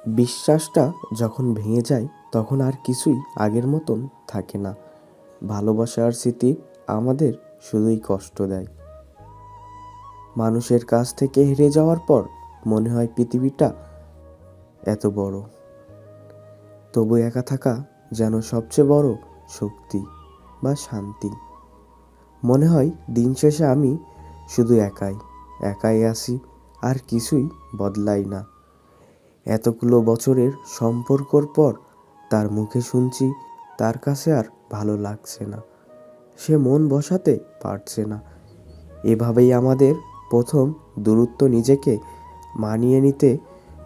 বিশ্বাসটা যখন ভেঙে যায় তখন আর কিছুই আগের মতন থাকে না। ভালোবাসার স্মৃতি আমাদের শুধুই কষ্ট দেয়। মানুষের কাছ থেকে হেরে যাওয়ার পর মনে হয় পৃথিবীটা এত বড়, তবু একা থাকা যেন সবচেয়ে বড় শক্তি বা শান্তি। মনে হয় দিন শেষে আমি শুধু একাই একাই আছি, আর কিছুই বদলাই না। এতগুলো বছরের সম্পর্কর পর তার মুখে শুনছি তার কাছে আর ভালো লাগছে না, সে মন বসাতে পারছে না। এভাবেই আমাদের প্রথম দূরত্ব নিজেকে মানিয়ে নিতে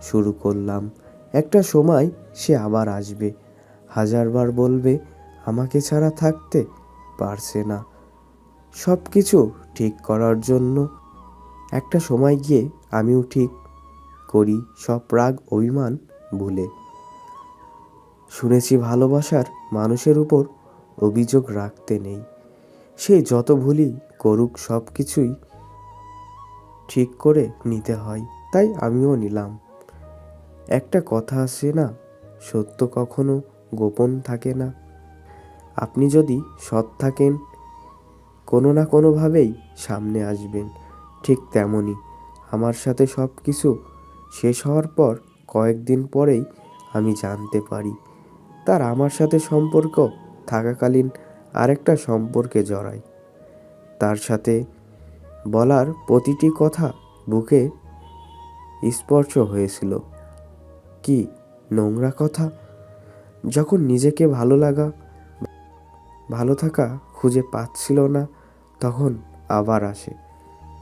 শুরু করলাম। একটা সময় সে আবার আসবে, হাজারবার বলবে আমাকে ছাড়া থাকতে পারছে না। সব কিছু ঠিক করার জন্য একটা সময় গিয়ে আমিও ঠিক করি সব রাগ অভিমান ভুলে। শুনেছি ভালোবাসার মানুষের উপর অভিযোগ রাখতে নেই, সে যত ভুলই করুক সব কিছুই ঠিক করে নিতে হয়। তাই আমিও নিলাম। একটা কথা আছে না, সত্য কখনো গোপন থাকে না। আপনি যদি সৎ থাকেন কোনো না কোনোভাবেই সামনে আসবেন। ঠিক তেমনই আমার সাথে সব কিছু শেষ হওয়ার পর কয়েকদিন পরেই আমি জানতে পারি তার আমার সাথে সম্পর্ক থাকাকালীন আরেকটা সম্পর্কে জড়ায়। তার সাথে বলার প্রতিটি কথা বুকে স্পর্শ হয়েছিল। কি নোংরা কথা! যখন নিজেকে ভালো থাকা খুঁজে পাচ্ছিল না, তখন আবার আসে